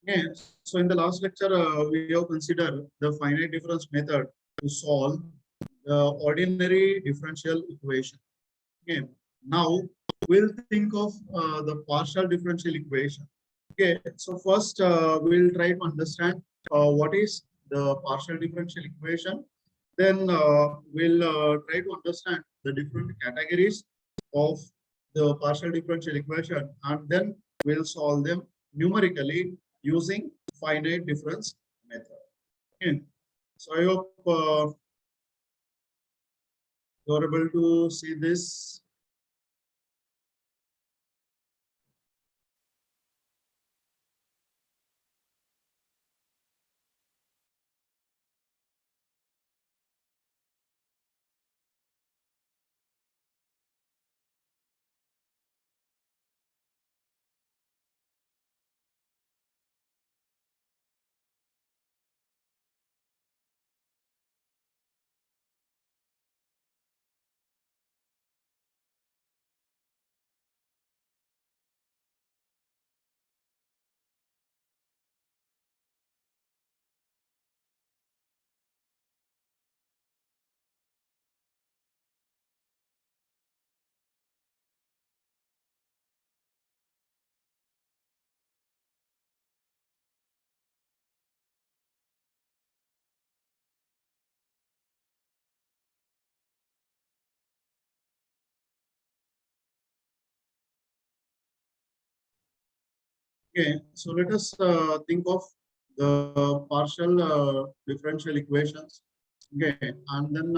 Okay. So in the last lecture, we have considered the finite difference method to solve the ordinary differential equation. Okay. Now we'll think of the partial differential equation. Okay. So first, we'll try to understand what is the partial differential equation. Then we'll try to understand the different categories of the partial differential equation, and then we'll solve them numerically using finite difference method. Okay. So I hope you're able to see this. Okay, so let us think of the partial differential equations. Okay, and then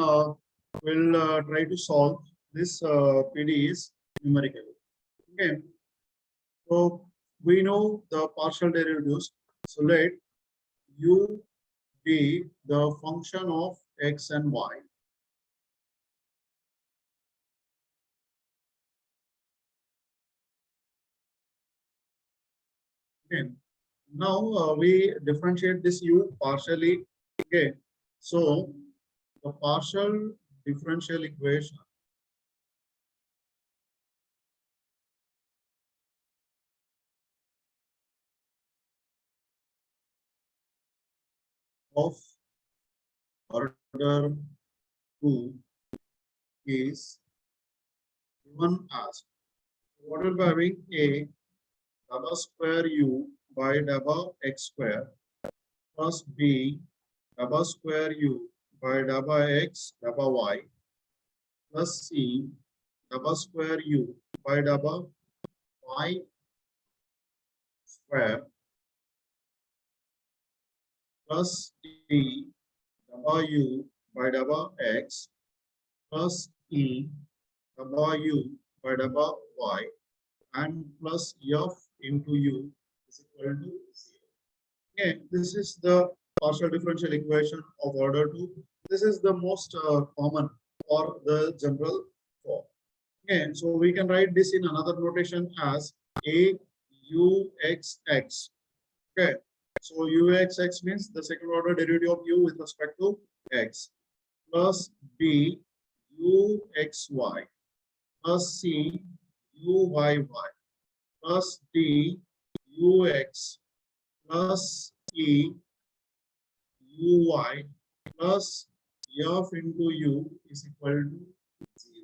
we'll try to solve this PDEs numerically. Okay, so we know the partial derivatives. So let u be the function of x and y. Okay. Now we differentiate this u partially. Okay. So the partial differential equation of order 2 is given as, what will be having a double square u by double x square plus b double square u by double x double y plus c double square u by double y square plus d double u by double x plus e double u by double y and plus f into u is equal to 0. Okay, this is the partial differential equation of order 2. This is the most common or the general form. Okay, so we can write this in another notation as a u x x. Okay, so u x x means the second order derivative of u with respect to x plus b u x y plus c u y y plus d u x plus e u y plus f into u is equal to 0.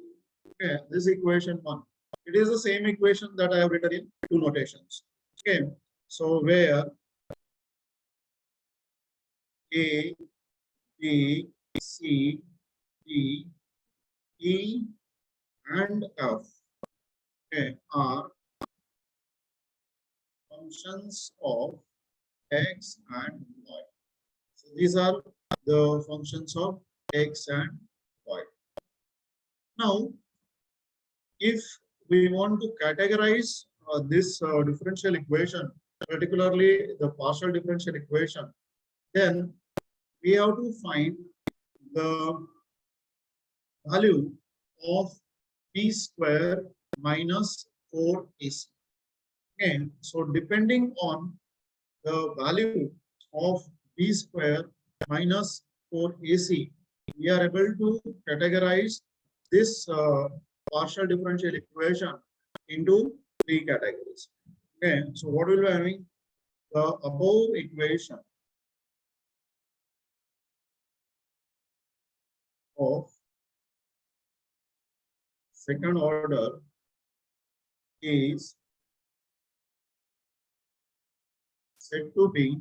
Okay, this equation 1. It is the same equation that I have written in two notations. Okay, so where a, b, c, d, e, and f, okay, are functions of x and y. So these are the functions of x and y. Now, if we want to categorize this differential equation, particularly the partial differential equation, then we have to find the value of b square minus 4ac. Okay, so depending on the value of b square minus 4ac, we are able to categorize this partial differential equation into three categories. Okay, so what will be having? the above equation of second order is said to be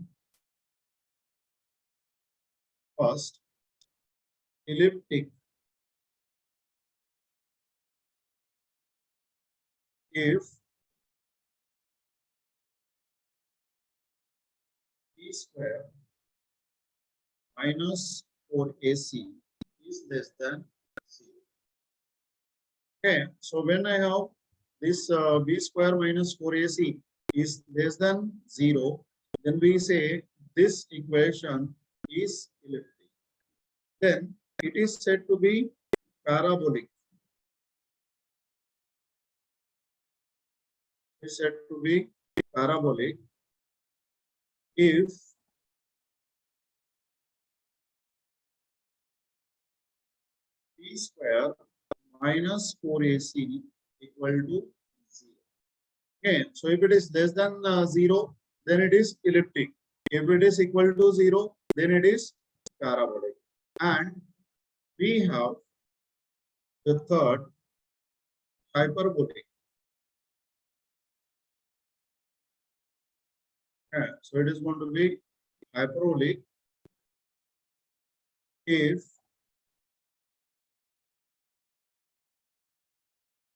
first elliptic if b square minus 4ac is less than 0. Okay, so when I have this b square minus 4ac is less than 0, then we say this equation is elliptic. Then it is said to be parabolic. It is said to be parabolic if b square minus 4ac equal to 0. Okay, so if it is less than 0, then it is elliptic. If it is equal to 0, then it is parabolic. And we have the third hyperbolic. Okay, so it is going to be hyperbolic if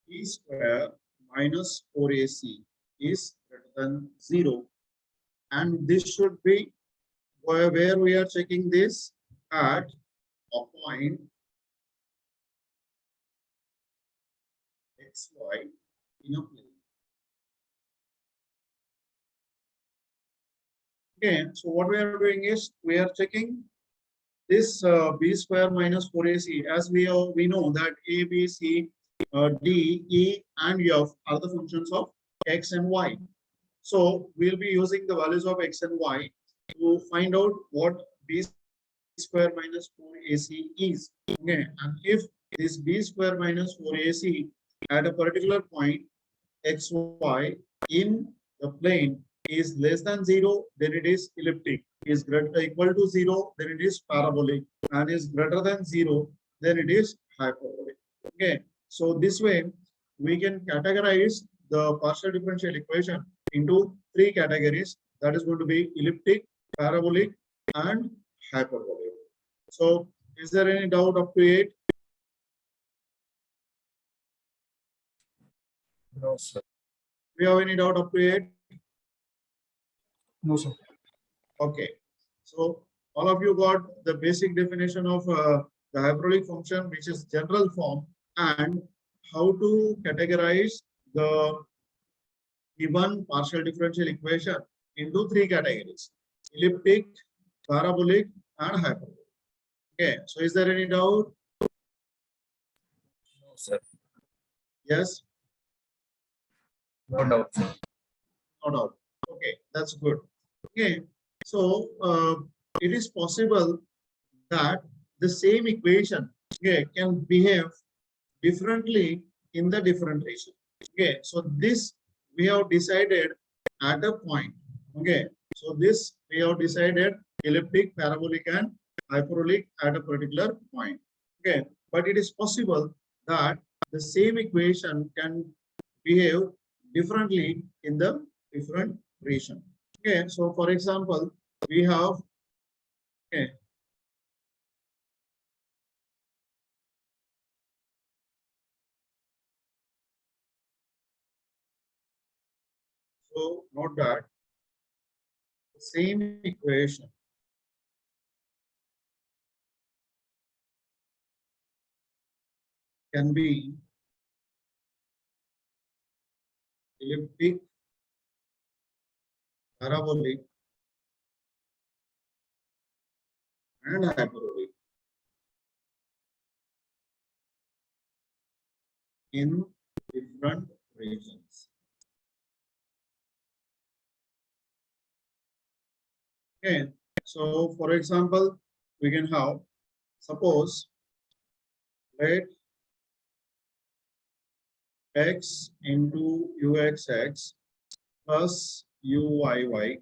b square minus 4ac is greater than 0. And this should be where we are checking this at a point xy in a plane. Okay, so what we are doing is we are checking this b square minus 4ac, as we know that a, b, c, d, e, and f are the functions of x and y. So we'll be using the values of x and y to find out what b square minus 4ac is. Okay, and if this b square minus 4ac at a particular point xy in the plane is less than 0, then it is elliptic. Is greater equal to 0, then it is parabolic, and is greater than 0, then it is hyperbolic. Okay, so this way we can categorize the partial differential equation into three categories. That is going to be elliptic, parabolic, and hyperbolic. So is there any doubt up to 8? No, sir. Do you have any doubt up to 8? No, sir. Okay, so all of you got the basic definition of the hyperbolic function, which is general form, and how to categorize the given partial differential equation into three categories: elliptic, parabolic, and hyperbolic. Okay, so is there any doubt? No, sir. Yes, No doubt, sir. no doubt. Okay, that's good. Okay, so it is possible that the same equation, okay, can behave differently in the different region. Okay, so this we have decided at a point. Okay, so this we have decided elliptic, parabolic, and hyperbolic at a particular point. Okay, but it is possible that the same equation can behave differently in the different region. Okay, so for example, we have, okay, so note that the same equation can be elliptic, parabolic, and hyperbolic in different regions. Okay, so for example, we can have, suppose, let x into uxx plus uyy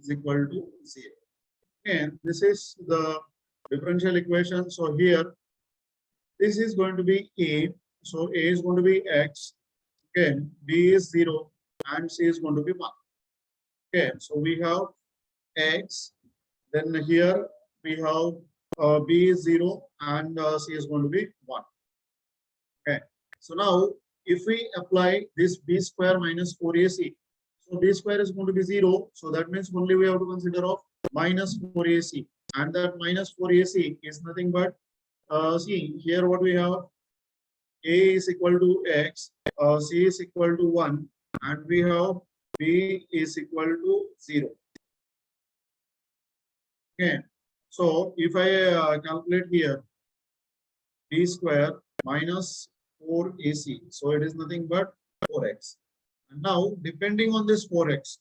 is equal to 0. And this is the differential equation. So here, this is going to be A. So A is going to be X. Okay, B is 0 and C is going to be 1. Okay, so we have X. Then here we have B is 0 and C is going to be 1. Okay, so now if we apply this B square minus 4AC, so B square is going to be 0. So that means only we have to consider of minus 4AC. And that minus 4AC is nothing but, see here what we have, A is equal to X, C is equal to 1, and we have B is equal to 0. Okay, so if I calculate here, B square minus 4AC, so it is nothing but 4X. And now, depending on this 4X,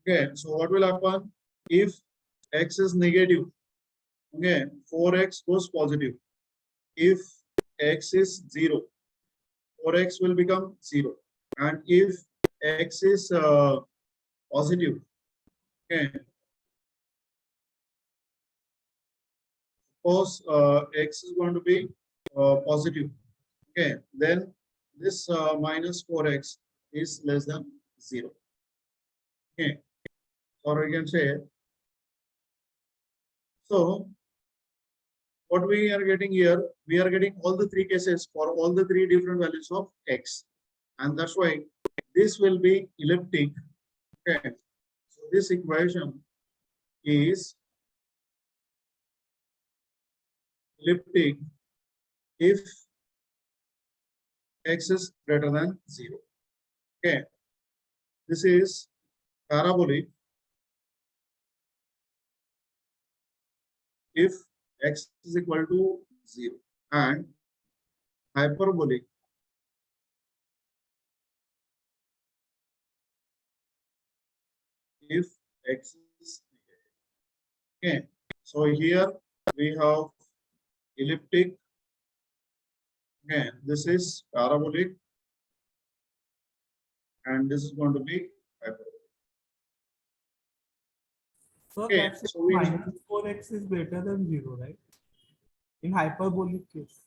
okay, so what will happen if X is negative? Okay, 4X goes positive. If X is 0, 4X will become 0. And if X is positive, okay, suppose X is going to be positive, okay, then this minus 4X is less than 0. Okay, or we can say, so what we are getting here, we are getting all the three cases for all the three different values of X. And that's why this will be elliptic. Okay, so this equation is elliptic if X is greater than 0. Okay, this is parabolic if X is equal to 0, and hyperbolic if X is negative. Okay, so here we have elliptic. Okay, this is parabolic, and this is going to be hyperbolic. So Okay, that's so we minus 4x is greater than 0, right? In hyperbolic case.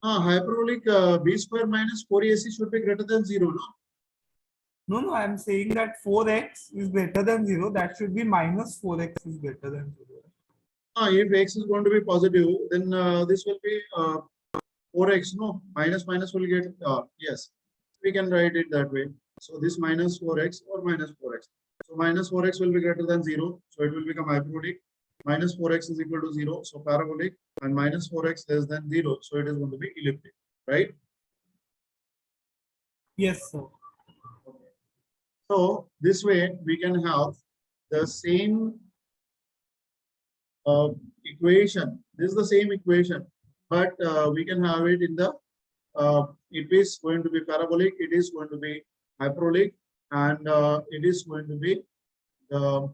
hyperbolic B square minus 4AC should be greater than 0, no? No, I'm saying that 4x is greater than 0. That should be minus 4x is greater than 0. If X is going to be positive, then this will be 4X, no? Minus minus will get, yes, we can write it that way. So this minus 4X or minus 4X. So minus 4X will be greater than 0. So it will become hyperbolic. Minus 4X is equal to 0. So parabolic, and minus 4X less than 0. So it is going to be elliptic, right? Yes, sir. Okay. So this way we can have the same equation. This is the same equation, but we can have it in the, it is going to be parabolic, it is going to be hyperbolic, and it is going to be the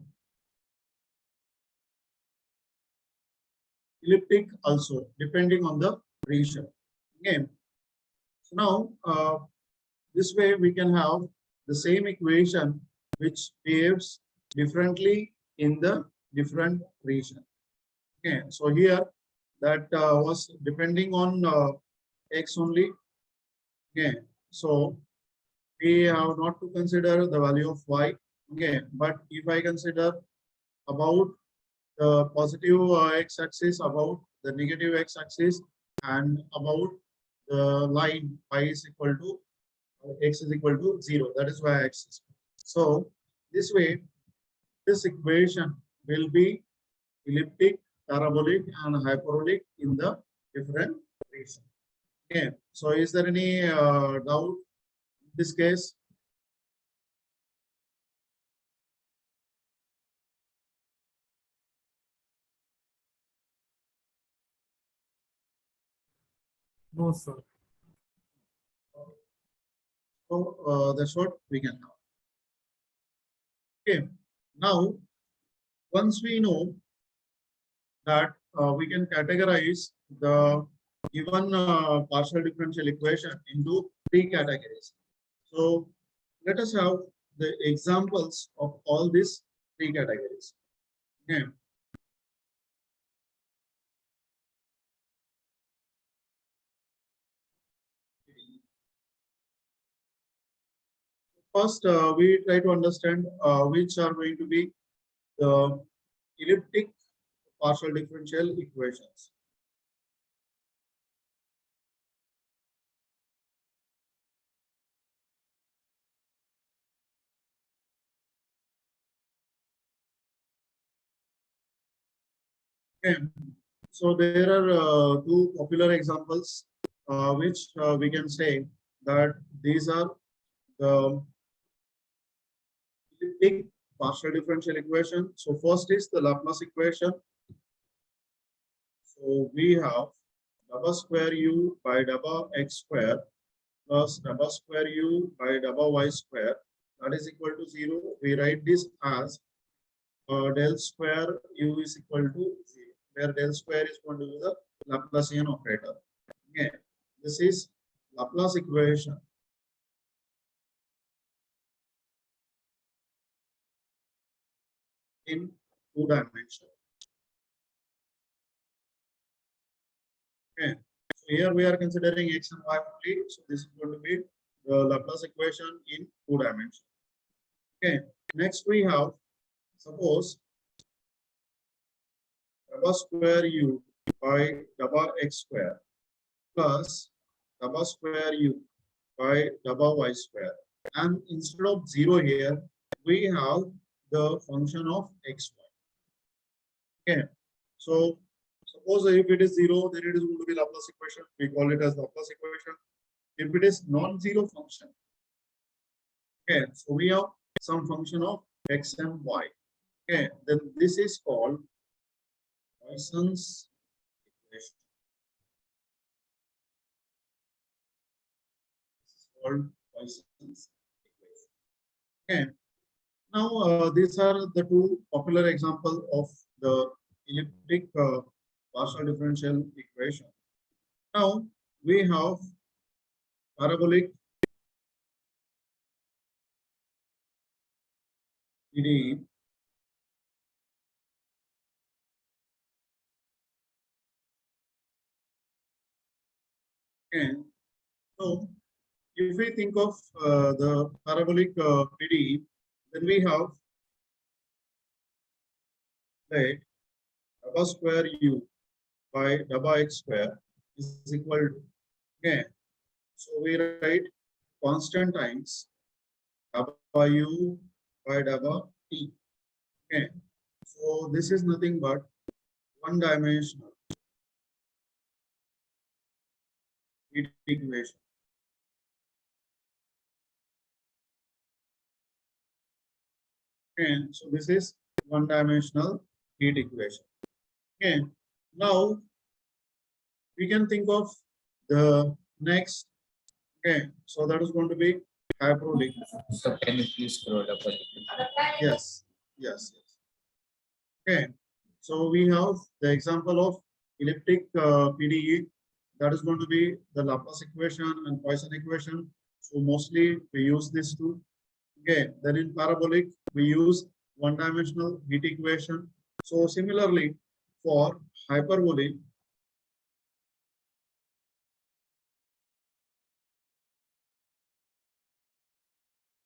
elliptic also, depending on the region. Okay. So now this way we can have the same equation which behaves differently in the different region. Okay. So here that was depending on X only. Okay. So we have not to consider the value of Y. Okay. But if I consider about the positive x-axis, about the negative x-axis, and about the line y is equal to x is equal to 0. That is y-axis. So this way, this equation will be elliptic, parabolic, and hyperbolic in the different region. Okay. So is there any doubt in this case? No, sir. So that's what we can have. Okay. Now, once we know that we can categorize the given partial differential equation into three categories. So let us have the examples of all these three categories. Okay. First, we try to understand which are going to be the elliptic partial differential equations. Okay. So there are two popular examples which we can say that these are the elliptic partial differential equation. So first is the Laplace equation. So we have double square u by double x square plus double square u by double y square, that is equal to 0. We write this as del square u is equal to 0, where del square is going to be the Laplacian operator. Okay, this is Laplace equation. In two dimensions. Okay, so here we are considering x and y only. So this is going to be the Laplace equation in two dimensions. Okay, next we have, suppose double square u by double x square plus double square u by double y square. And instead of 0 here, we have the function of xy. Okay, so suppose if it is 0, then it is going to be Laplace equation. We call it as Laplace equation. If it is non-zero function, okay, so we have some function of x and y. Okay, then this is called Poisson's equation. This is called Poisson's equation. Okay. Now, these are the two popular examples of the elliptic partial differential equation. Now, we have parabolic PDE. Okay. So, if we think of the parabolic PDE, then we have that double square u by double x square is equal to, okay, so we write constant times double u by double t. Okay, so this is nothing but one dimensional heat equation. Okay, so this is one dimensional heat equation. Okay, now we can think of the next. Okay, so that is going to be hyperbolic. So can you please scroll up a little? Yes, yes, yes. Okay, so we have the example of elliptic PDE, that is going to be the Laplace equation and Poisson equation. So mostly we use these two. Okay, then in parabolic we use one-dimensional heat equation. So similarly for hyperbolic,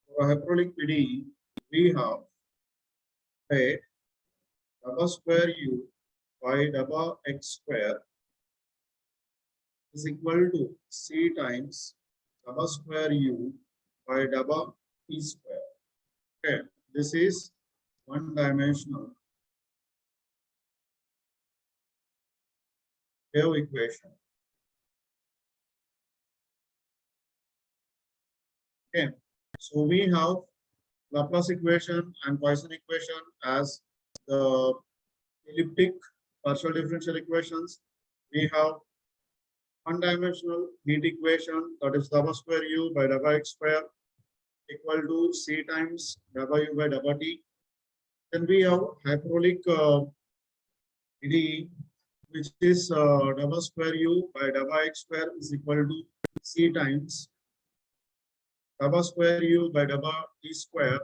for hyperbolic PDE, we have a double square u by double x square is equal to c times double square u by double t square. Okay, this is one-dimensional wave equation. Okay, so we have Laplace equation and Poisson equation as the elliptic partial differential equations. We have one-dimensional heat equation, that is double square u by double x square equal to c times w by double t. Then we have hyperbolic PDE, which is double square u by double x square is equal to c times double square u by double t square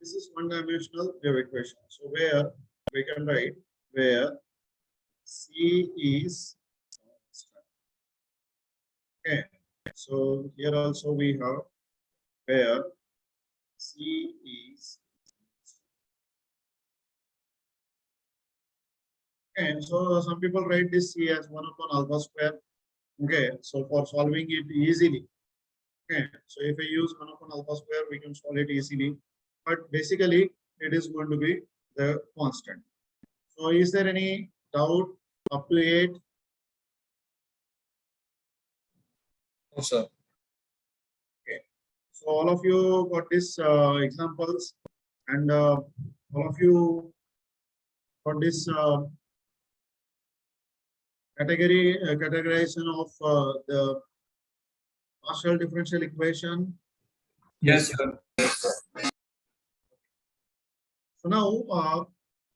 this is one-dimensional wave equation. So where we can write where C is constant. Okay. So here also we have where C is. Okay. So some people write this C as 1 upon alpha square. Okay. So for solving it easily. Okay. So if we use 1 upon alpha square, we can solve it easily. But basically, it is going to be the constant. So is there any doubt up to 8? No, sir. Okay. So all of you got this examples, and all of you got this categorization of the partial differential equation. Yes, sir. So now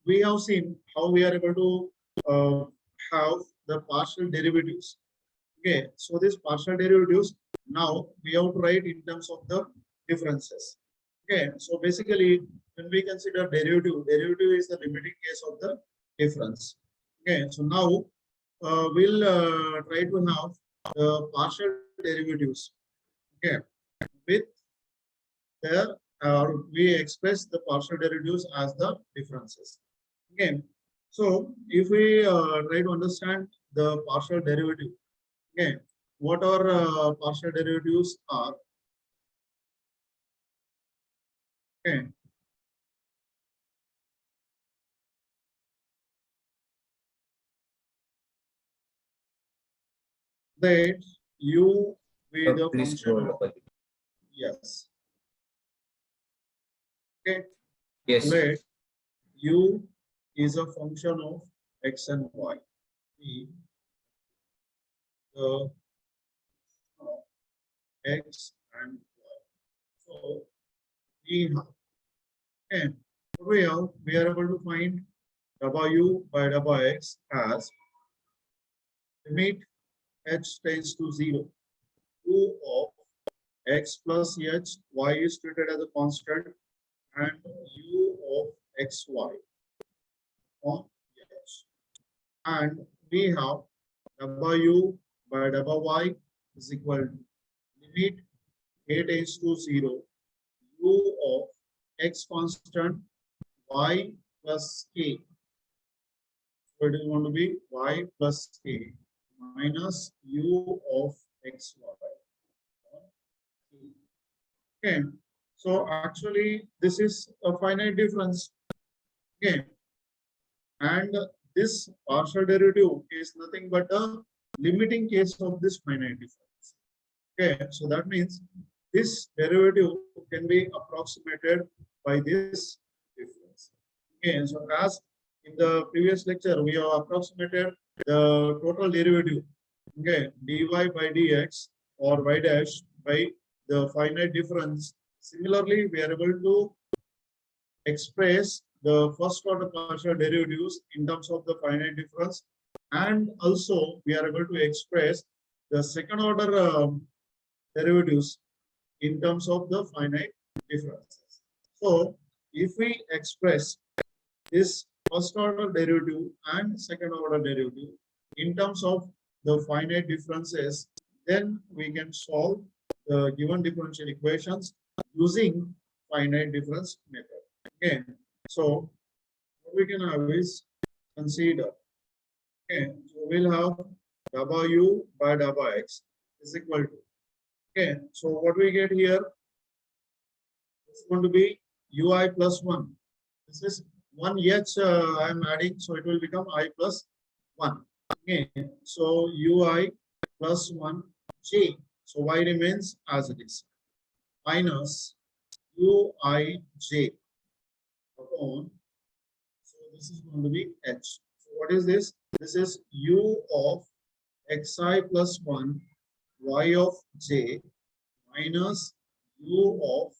we have seen how we are able to have the partial derivatives. Okay, so this partial derivatives now we have to write in terms of the differences. Okay, so basically when we consider derivative is the limiting case of the difference. Okay, so now we'll try to have the partial derivatives. Okay, with the we express the partial derivatives as the differences. Okay, so if we try to understand the partial derivative. Okay, what our partial derivatives are. Okay, that u with the Please function scroll of up. yes. Okay, Yes. let u is a function of x and y. V the x and y. So we have okay, we are able to find w by x as limit h tends to 0. U of x plus h, y is treated as a constant, and u of xy on h. And we have w by y is equal to limit a tends to 0, u of x constant, y plus k. So it is going to be y plus k minus u of xy. Okay, so actually this is a finite difference. Okay, and this partial derivative is nothing but a limiting case of this finite difference. Okay, so that means this derivative can be approximated by this difference. Okay, so as in the previous lecture, we have approximated the total derivative. Okay, dy by dx or y dash by the finite difference. Similarly, we are able to express the first order partial derivatives in terms of the finite difference, and also we are able to express the second order derivatives in terms of the finite differences. So if we express this first order derivative and second order derivative in terms of the finite differences, then we can solve the given differential equations using finite difference method. Okay, so what we can have is consider. Okay, so we'll have w by x is equal to. Okay, so what we get here is going to be ui plus 1. This is 1 h I am adding, so it will become I plus 1. Okay, so ui plus 1 j. So y remains as it is minus uij upon. So this is going to be h. So what is this? This is u of xi plus 1 y of j minus u of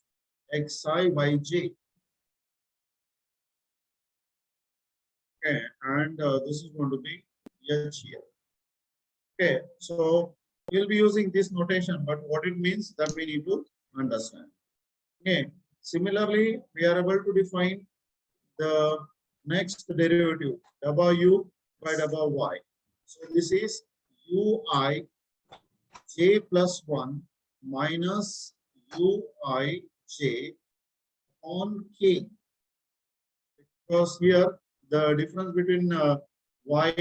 xi by j. Okay, and this is going to be h here. Okay, so we'll be using this notation, but what it means that we need to understand. Okay, Similarly, we are able to define the next derivative w by y. So this is ui j plus 1 minus ui j on k, because here the difference between y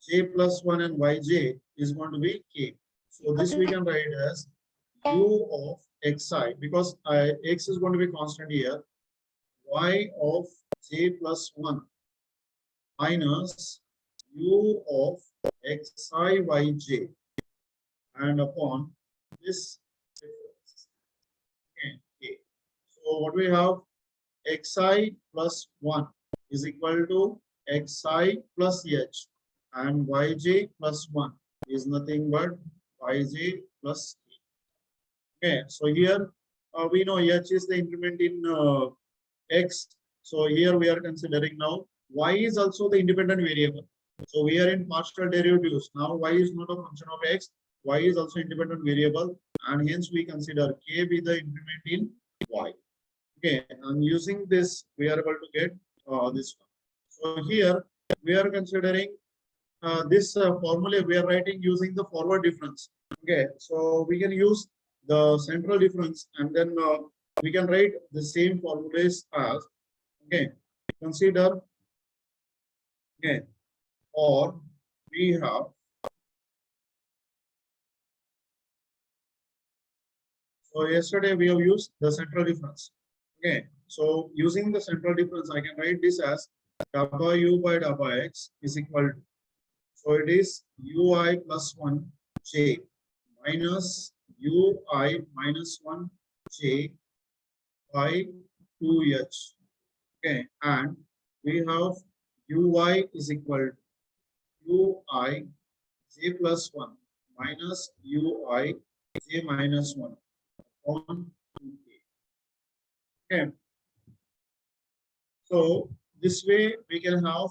j plus 1 and yj is going to be k. So this we can write as u of xi, because x is going to be constant here, y of j plus 1 minus u of xi yj, and upon this difference. Okay. So what we have, xi plus 1 is equal to xi plus h, and yj plus 1 is nothing but yj plus k. Okay, so here we know h is the increment in x. So here we are considering now y is also the independent variable. So we are in partial derivatives. Now y is not a function of x, y is also independent variable, and hence we consider k be the increment in y. Okay, and using this we are able to get this one. So here we are considering this formula we are writing using the forward difference. Okay, so we can use the central difference, and then we can write the same formulas as, okay, consider, okay, or we have, so yesterday we have used the central difference. Okay, so using the central difference, I can write this as w by wx is equal to, so it is ui plus 1 j minus ui minus 1 j by 2h. Okay, and we have ui is equal to ui j plus 1 minus ui j minus 1 on 2k. Okay, so this way we can have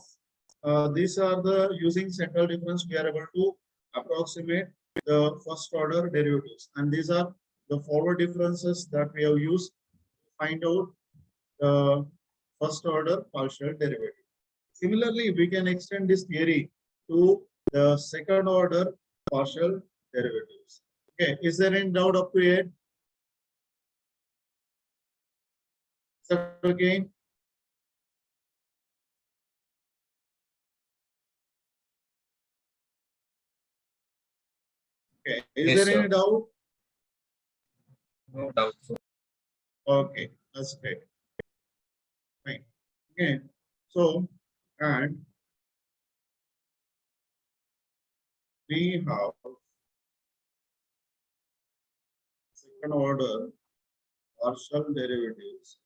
these are the, using central difference we are able to approximate the first order derivatives, and these are the forward differences that we have used to find out the first order partial derivative. Similarly, we can extend this theory to the second order partial derivatives. Okay, is there any doubt up to yet? Is that okay? Okay, is Yes, there any sir. doubt? No doubt. Okay, that's great. Fine. Okay, so, and we have second order partial derivatives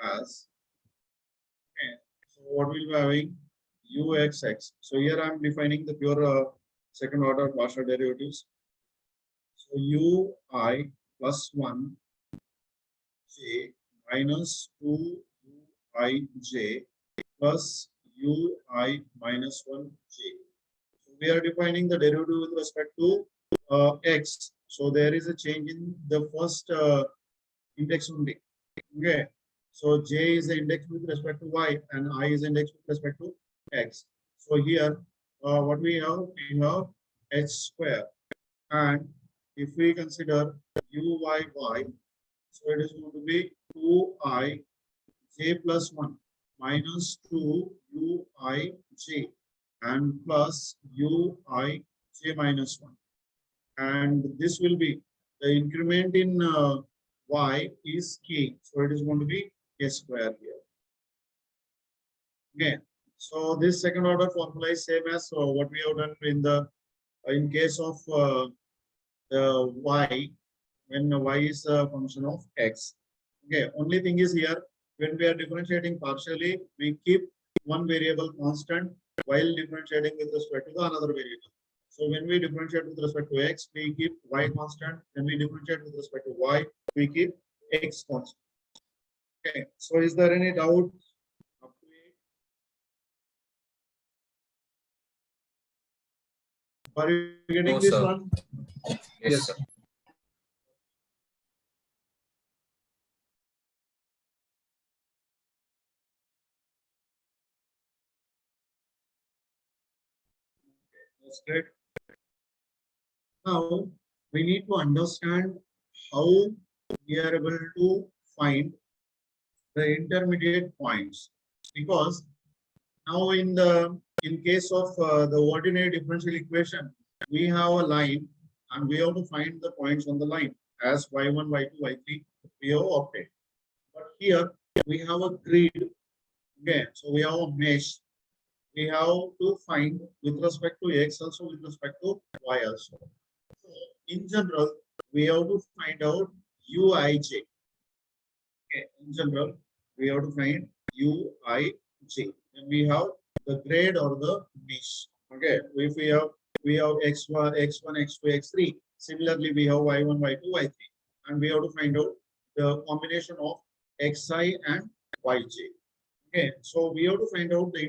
as, okay, so what we'll be having uxx. So here I'm defining the pure second order partial derivatives. So ui plus 1 j minus 2 uij plus ui minus 1 j. So we are defining the derivative with respect to x. So there is a change in the first index only. Okay. So j is the index with respect to y, and I is index with respect to x. So here, what we have h square, and if we consider uyy, so it is going to be 2i j plus 1 minus 2 uij and plus ui j minus 1, and this will be the increment in y is k, so it is going to be k square here. Okay, so this second order formula is same as what we have done in the in case of the y, when y is a function of x. Okay, only thing is here, when we are differentiating partially, we keep one variable constant while differentiating with respect to the another variable. So when we differentiate with respect to x, we keep y constant. When we differentiate with respect to y, we keep x constant. Okay, so is there any doubt up to it? Are you getting No, this sir. one? Yes, sir. That's great. Now we need to understand how we are able to find the intermediate points, because now in case of the ordinary differential equation, we have a line and we have to find the points on the line as y1, y2, y3 we have obtained. But here we have a grid. Okay, so we have a mesh. We have to find with respect to x also, with respect to y also. So in general, we have to find out uij. Okay, in general, we have to find uij. Then we have the grade or the mesh. Okay, if we have x1, x1, x2, x3. Similarly, we have y1, y2, y3, and we have to find out the combination of xi and yj. Okay, so we have to find out the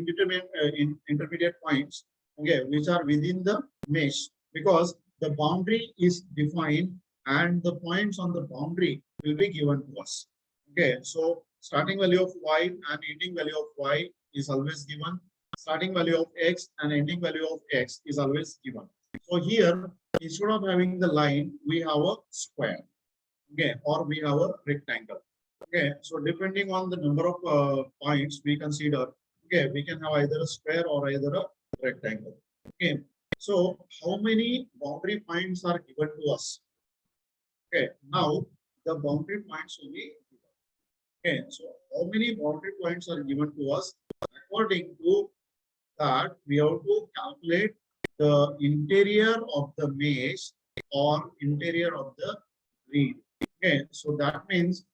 intermediate points, okay, which are within the mesh, because the boundary is defined and the points on the boundary will be given to us. Okay, so starting value of y and ending value of y is always given. Starting value of x and ending value of x is always given. So here, instead of having the line, we have a square, okay, or we have a rectangle. Okay, so depending on the number of points we consider, okay, we can have either a square or either a rectangle. Okay, so how many boundary points are given to us? Okay, now the boundary points will be given. Okay, so how many boundary points are given to us? According to that, we have to calculate the interior of the mesh or interior of the grid. Okay, so that means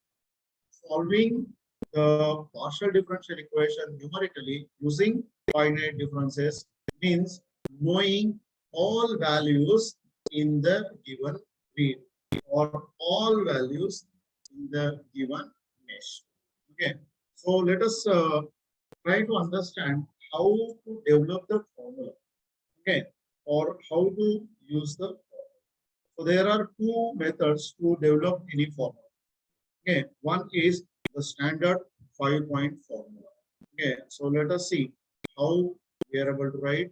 solving the partial differential equation numerically using finite differences means knowing all values in the given grid or all values in the given mesh. Okay, so let us try to understand how to develop the formula, okay, or how to use the formula. So there are two methods to develop any formula. Okay, one is the standard 5-point formula. Okay, so let us see how we are able to write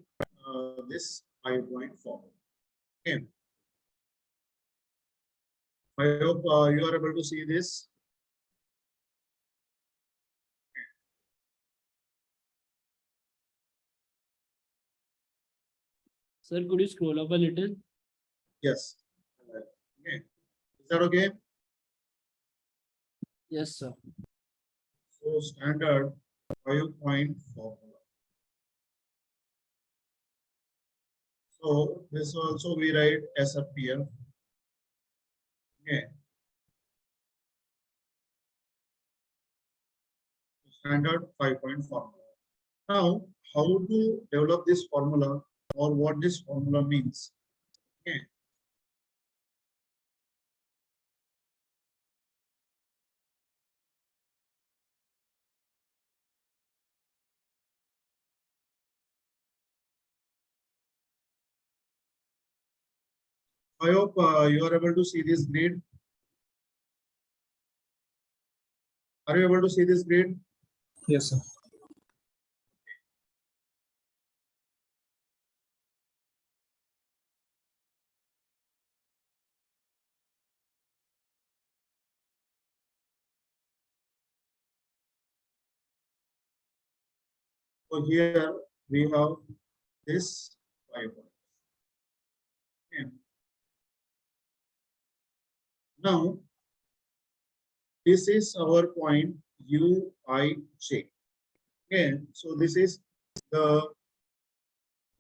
this 5-point formula. Okay, I hope you are able to see this. Sir, could you scroll up a little? Yes. Okay, is that okay? Yes, sir. So standard 5-point formula. So this also we write as a PF. Okay. Standard 5-point formula. Now, how to develop this formula or what this formula means? Okay. I hope you are able to see this grid. Are you able to see this grid? Yes, sir. So here we have this 5 points. Okay. Now, this is our point Uij. Okay, so this is the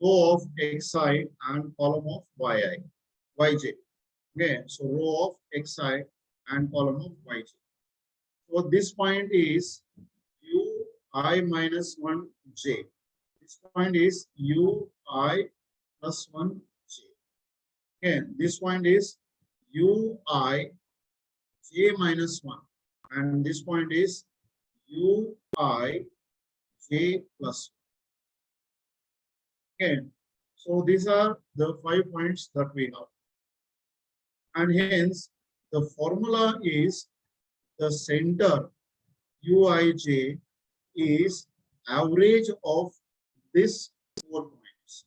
row of xi and column of yj. Okay, so row of xi and column of yj. So this point is ui minus 1j. This point is ui plus 1j. Okay, this point is ui j minus 1. And this point is ui j plus 1. Okay, So these are the 5 points that we have. And hence, the formula is the center Uij is average of this 4 points.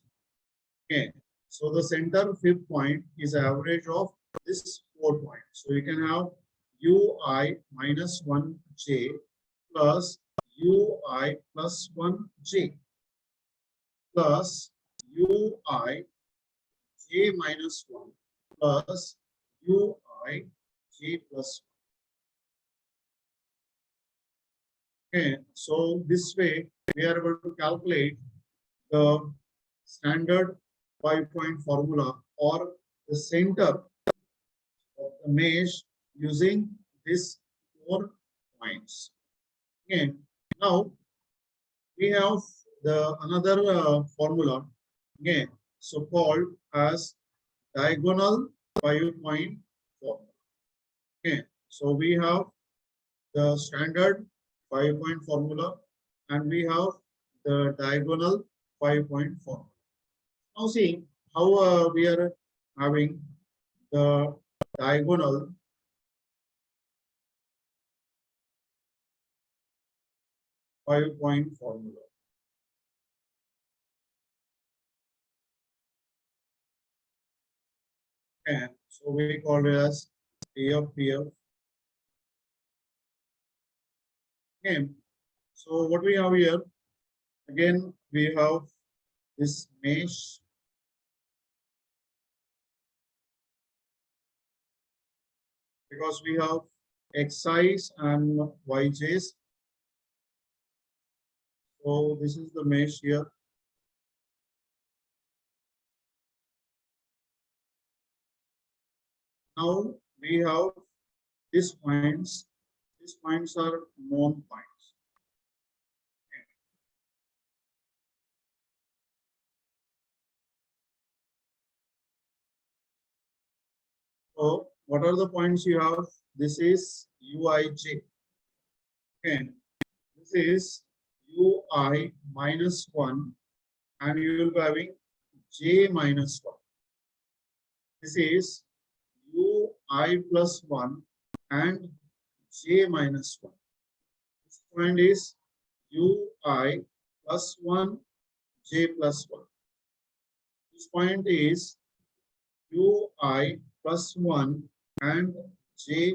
Okay. So the center fifth point is average of this 4 points. So you can have Ui minus 1j plus Ui plus 1j plus Ui j minus 1 plus Ui j plus 1. Okay, so this way we are able to calculate the standard 5-point formula or the center of the mesh using these 4 points. Okay, now we have the another formula, okay, so called as diagonal 5-point formula. Okay, so we have the standard 5-point formula and we have the diagonal 5-point formula. Now see how we are having the diagonal 5-point formula. And so we call it as PF. Okay. So what we have here, again, we have this mesh. Because we have xi's and yj's. So this is the mesh here. Now we have these points. These points are known points. So what are the points you have? This is Uij. Okay. This is Ui minus 1 and you will be having j minus 1. This is Ui plus 1 and j minus 1. This point is Ui plus 1, j plus 1. This point is Ui plus 1 and j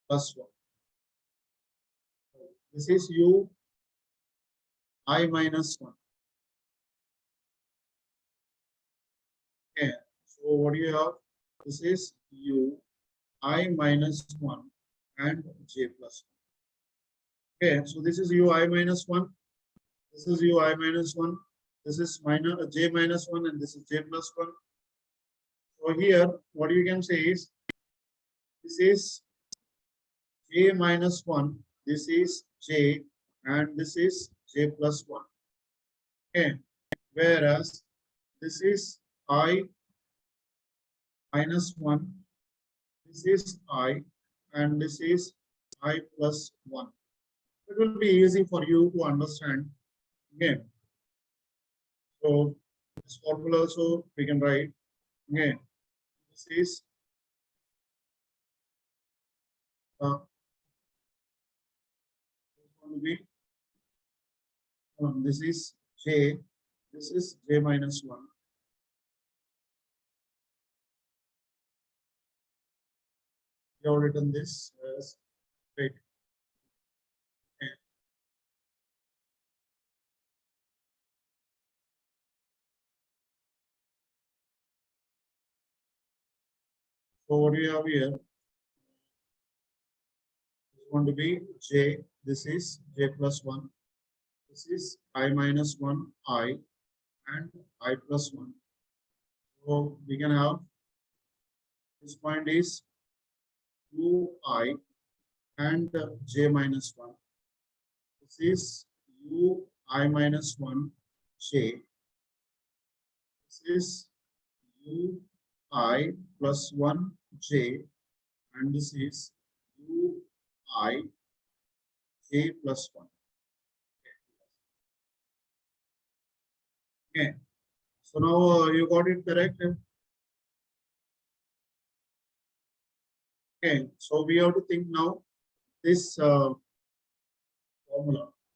plus 1. This is Ui minus 1. Okay, so what do you have? This is Ui minus 1 and j plus 1. Okay, so this is Ui minus 1. This is Ui minus 1. This is minus j minus 1 and this is j plus 1. So here, what you can say is, this is j minus 1, this is j, and this is j plus 1. Okay, whereas this is I minus 1, this is I, and this is I plus 1. It will be easy for you to understand. Okay, so this formula also we can write. Okay, this is going to be this is j, this is j minus 1. We have written this as right. Okay. So what do we have here? It's going to be j, this is j plus 1. This is I minus 1, I, and I plus 1. So we can have this point is Ui and j minus 1. This is Ui minus 1 j. This is Ui plus 1 j, and this is Ui j plus 1. Okay. So now you got it correct. Okay, so we have to think now this formula.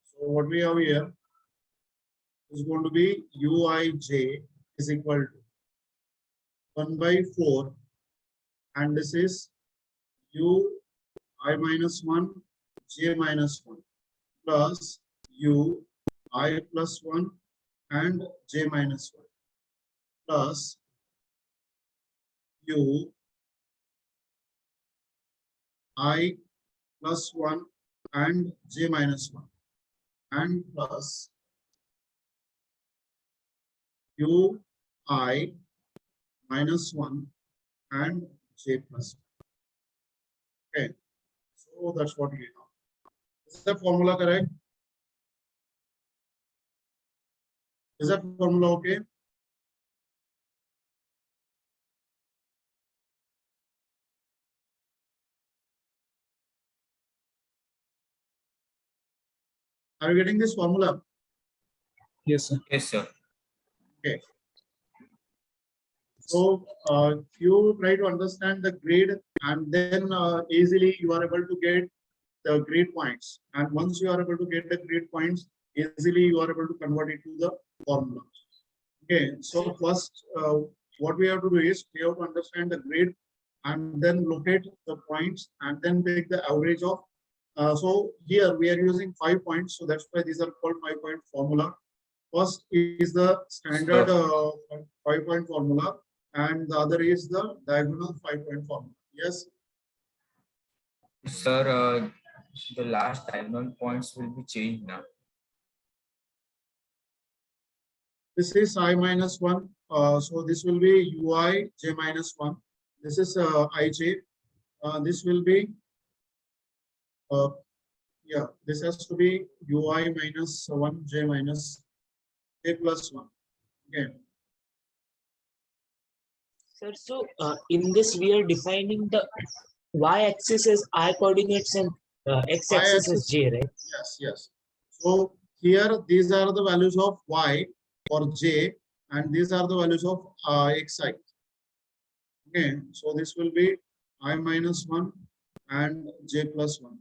So what we have here is going to be uij is equal to 1 by 4, and this is u I minus 1 j minus 1 plus u I plus 1 and j minus 1 plus u I plus 1 and j minus 1 and plus u I minus 1 and j plus 1. Okay, so that's what we have. Is the formula correct? Is that formula okay? Are you getting this formula? Yes, sir. Yes, sir. Okay. So you try to understand the grade, and then easily you are able to get the grade points. And once you are able to get the grade points, easily you are able to convert it to the formula. Okay. So first, what we have to do is we have to understand the grade, and then locate the points, and then take the average of. So here we are using 5 points, so that's why these are called 5-point formula. First is the standard 5-point formula, and the other is the diagonal 5-point formula. Yes. Sir, the last diagonal points will be changed now. This is I minus 1. So this will be ui j minus 1. This is ij. This will be yeah. This has to be ui minus 1 j minus j plus 1. Okay. Sir, so in this we are defining the y-axis as I coordinates and x-axis as j, right? Yes, yes. So here these are the values of y for j, and these are the values of xi. Okay, so this will be I minus 1 and j plus 1.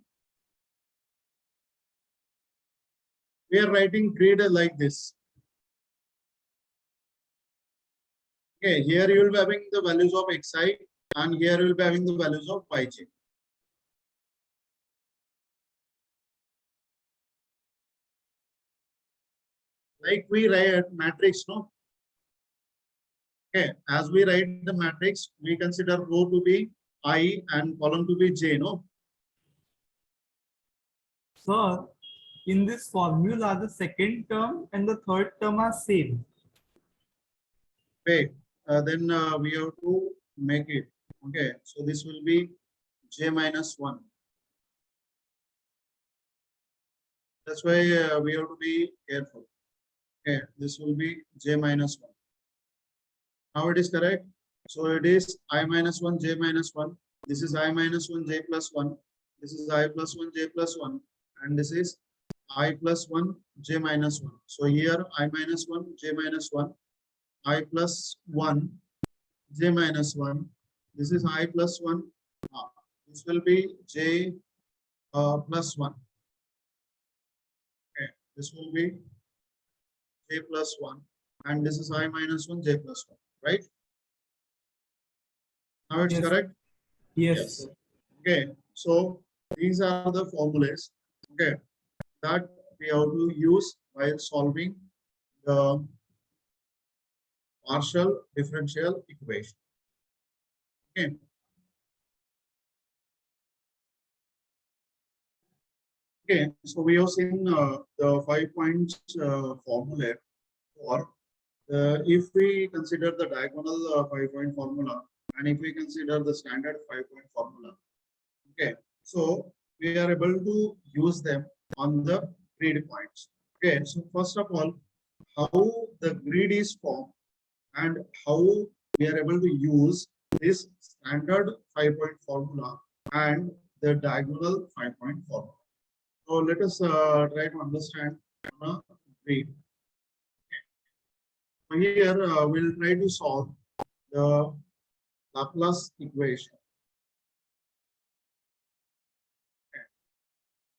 We are writing grade like this. Okay, here you will be having the values of xi, and here you will be having the values of yj. Like we write matrix, no? Okay, as we write the matrix, we consider row to be I and column to be j, no? Sir, in this formula, the second term and the third term are same. Okay, then we have to make it. Okay, so this will be j minus 1. That's why we have to be careful. Okay, this will be j minus 1. Now it is correct. So it is I minus 1 j minus 1. This is I minus 1 j plus 1. This is I plus 1 j plus 1. And this is I plus 1 j minus 1. So here I minus 1 j minus 1. I plus 1 j minus 1. This is I plus 1. This will be j plus 1. Okay, this will be j plus 1. And this is I minus 1 j plus 1. Right? Now it's Yes. correct? Yes. Okay, so these are the formulas, okay, that we have to use while solving the partial differential equation. Okay. Okay, so we have seen the 5 points formula for if we consider the diagonal 5-point formula, and if we consider the standard 5-point formula. Okay, so we are able to use them on the grid points. Okay, so first of all, how the grid is formed and how we are able to use this standard 5-point formula and the diagonal 5-point formula. So let us try to understand the grid. So here we'll try to solve the Laplace equation.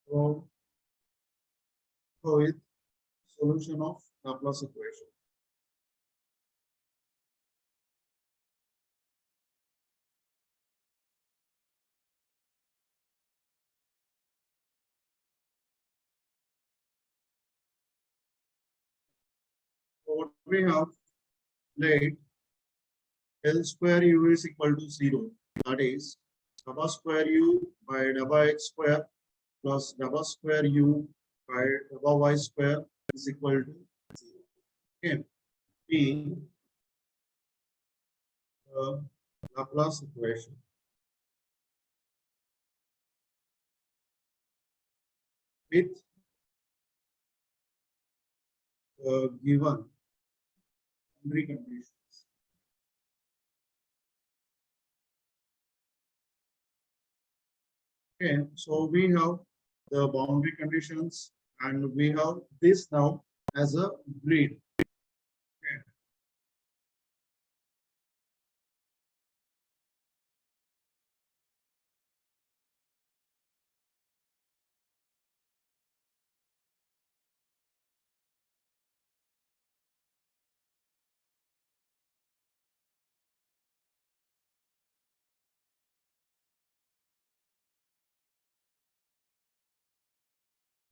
So go with solution of Laplace equation. So what we have laid L square u is equal to 0. That is double square u by double x square plus double square u by double y square is equal to 0. Okay. P Laplace equation. With given boundary conditions. Okay, so we have the boundary conditions and we have this now as a grid. Okay.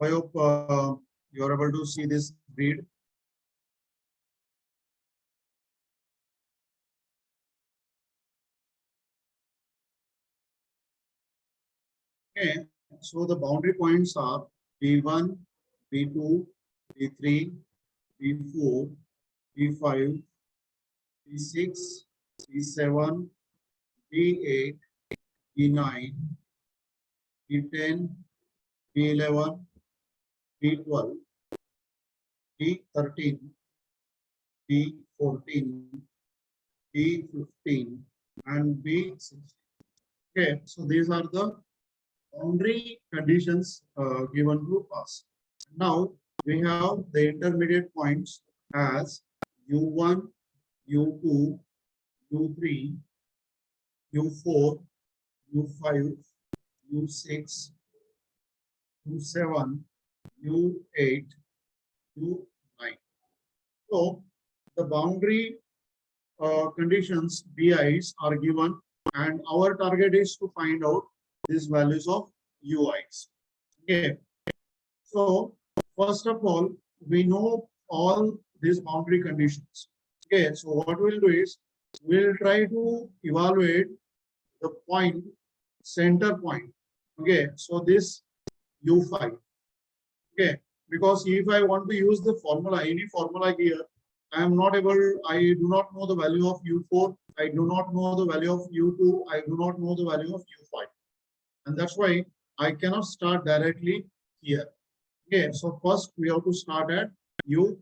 I hope you are able to see this grid. Okay, so the boundary points are B1, B2, B3, B4, B5, B6, B7, B8, B9, B10, B11, B12, B13, B14, B15, and B16. Okay, so these are the boundary conditions given to us. Now we have the intermediate points as U1, U2, U3, U4, U5, U6, U7, U8, U9. So the boundary conditions BIs are given, and our target is to find out these values of UIs. Okay. So first of all, we know all these boundary conditions. Okay. So what we'll do is we'll try to evaluate the point, center point. Okay. So this U5. Okay. Because if I want to use the formula, any formula here, I am not able, I do not know the value of U4, I do not know the value of U2, I do not know the value of U5. And that's why I cannot start directly here. Okay, so first we have to start at U5.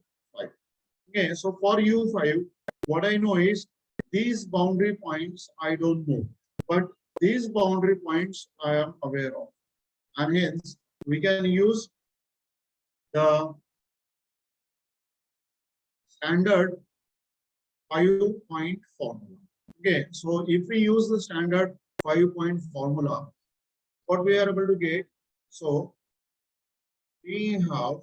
Okay, so for U5, what I know is these boundary points I don't know, but these boundary points I am aware of. And hence we can use the standard 5-point formula. Okay, so if we use the standard 5-point formula, what we are able to get, so we have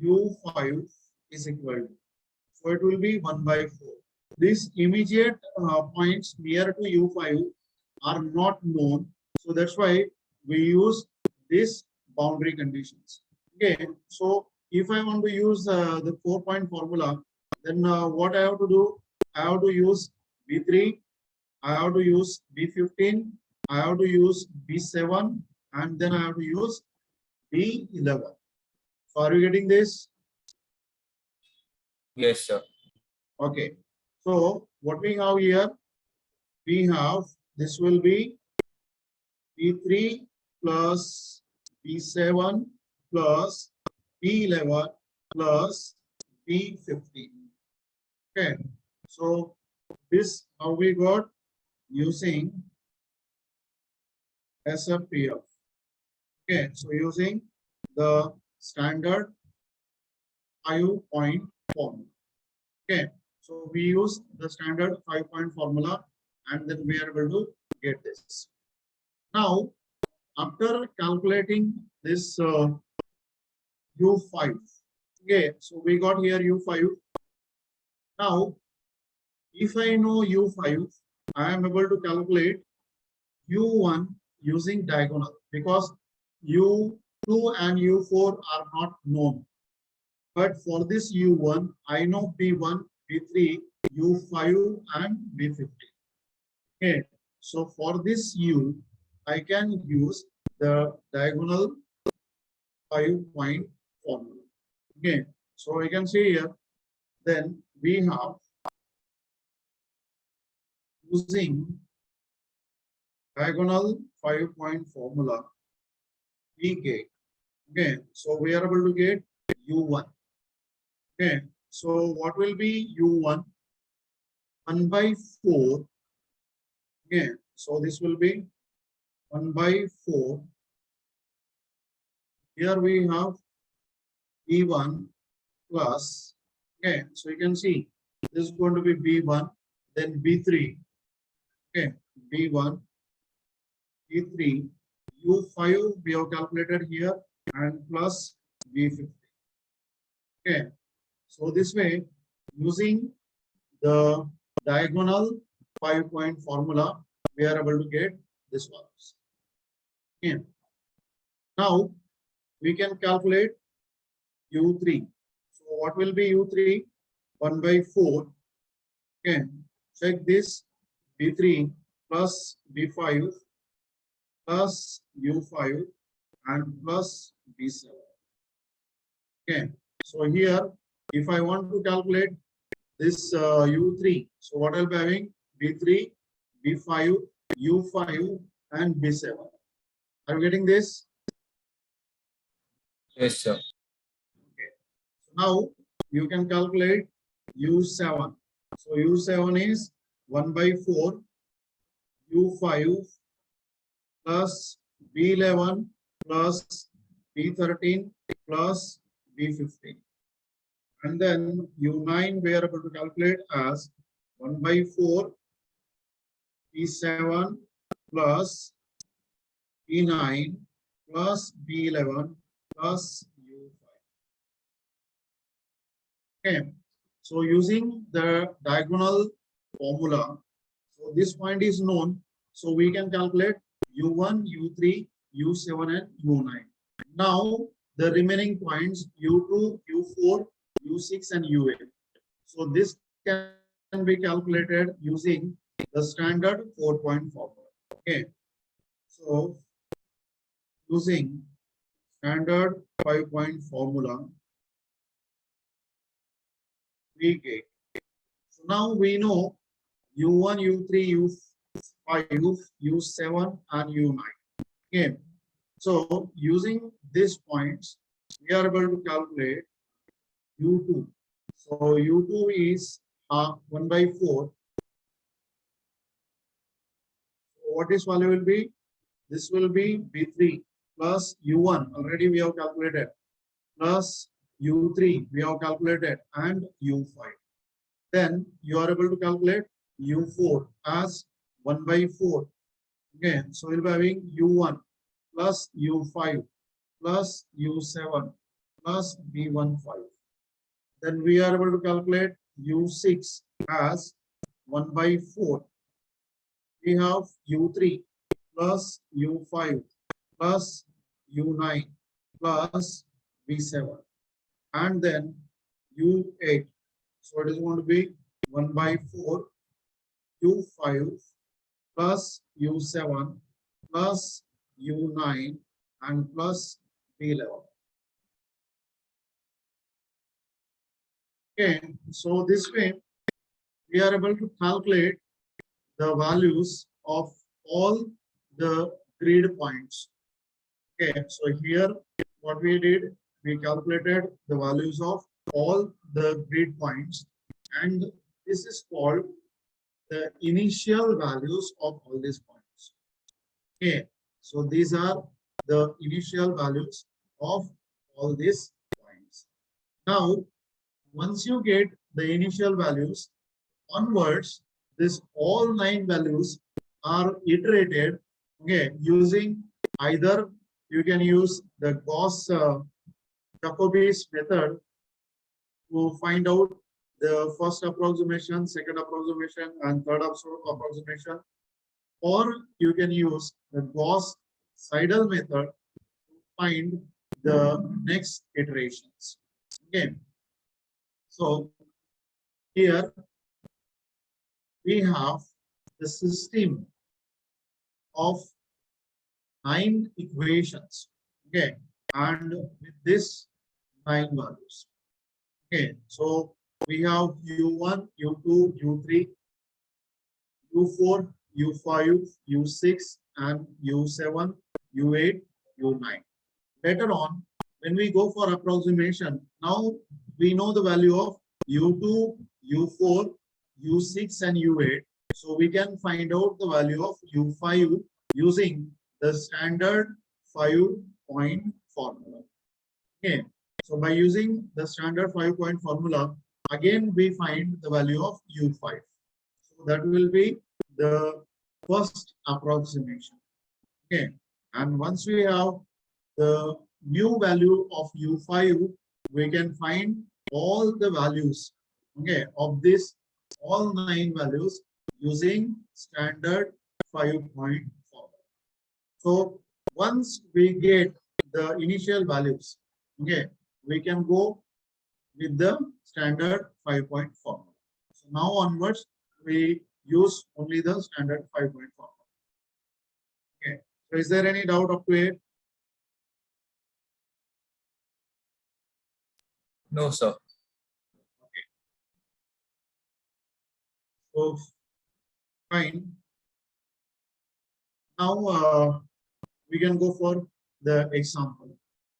U5 is equal to, so it will be 1 by 4. These immediate points near to U5 are not known, so that's why we use this boundary conditions. Okay, so if I want to use the 4-point formula, then what I have to do, I have to use B3, I have to use B15, I have to use B7, and then I have to use B11. So are you getting this? Yes, sir. Okay. So what we have here, we have, this will be B3 plus B7 plus B11 plus B15. Okay. So this how we got using SFPF. Okay. So using the standard 5-point formula. Okay, so we use the standard 5-point formula and then we are able to get this. Now, after calculating this U5, okay, so we got here U5. Now, if I know U5, I am able to calculate U1 using diagonal because U2 and U4 are not known. But for this U1, I know B1, B3, U5 and B50. Okay, so for this U, I can use the diagonal 5-point formula. Okay, so we can see here, then we have using diagonal 5-point formula, we get, okay, so we are able to get U1. Okay, so what will be U1? 1 by 4. Okay, so this will be 1 by 4. Here we have B1 plus, okay, so you can see this is going to be B1, then B3, okay, B1, B3, U5 we have calculated here and plus B50. Okay, so this way using the diagonal 5-point formula, we are able to get this values. Okay. Now we can calculate U3. So what will be U3? 1 by 4. Okay, check this B3 plus B5 plus U5 and plus B7. Okay, so here if I want to calculate this U3, so what I'll be having? B3, B5, U5 and B7. Are you getting this? Yes, sir. Okay. So now you can calculate U7. So U7 is 1 by 4, U5 plus B11 plus B13 plus B15. And then U9 we are able to calculate as 1 by 4, B7 plus B9 plus B11 plus U5. Okay, so using the diagonal formula, so this point is known, so we can calculate U1, U3, U7 and U9. Now the remaining points U2, U4, U6 and U8. So this can be calculated using the standard 4-point formula. Okay, so using standard 5-point formula, we get. So now we know U1, U3, U5, U7 and U9. Okay, so using these points, we are able to calculate U2. So U2 is 1 by 4. What this value will be? This will be B3 plus U1. Already we have calculated. Plus U3 we have calculated and U5. Then you are able to calculate U4 as 1 by 4. Okay, so we'll be having U1 plus U5 plus U7 plus B15. Then we are able to calculate U6 as 1 by 4. We have U3 plus U5 plus U9 plus B7. And then U8. So it is going to be 1 by 4 U5 plus U7 plus U9 and plus B11. Okay, so this way we are able to calculate the values of all the grid points. Okay, so here what we did, we calculated the values of all the grid points, and this is called the initial values of all these points. Okay, so these are the initial values of all these points. Now, once you get the initial values, onwards, this all 9 values are iterated, okay, using either you can use the Gauss Jacobi's method to find out the first approximation, second approximation, and third approximation, or you can use the Gauss-Seidel method to find the next iterations. Okay. So here we have the system of 9 equations. Okay, and with this 9 values. Okay, so we have U1, U2, U3, U4, U5, U6, and U7, U8, U9. Later on, when we go for approximation, now we know the value of U2, U4, U6, and U8. So we can find out the value of U5 using the standard 5-point formula. Okay. So by using the standard 5-point formula, again we find the value of U5. So that will be the first approximation. Okay. And once we have the new value of U5, we can find all the values, okay, of this all 9 values using standard 5-point formula. So once we get the initial values, okay, we can go with the standard 5-point formula. So now onwards, we use only the standard 5-point formula. Okay. So is there any doubt up to it? No, sir. So fine. Now we can go for the example.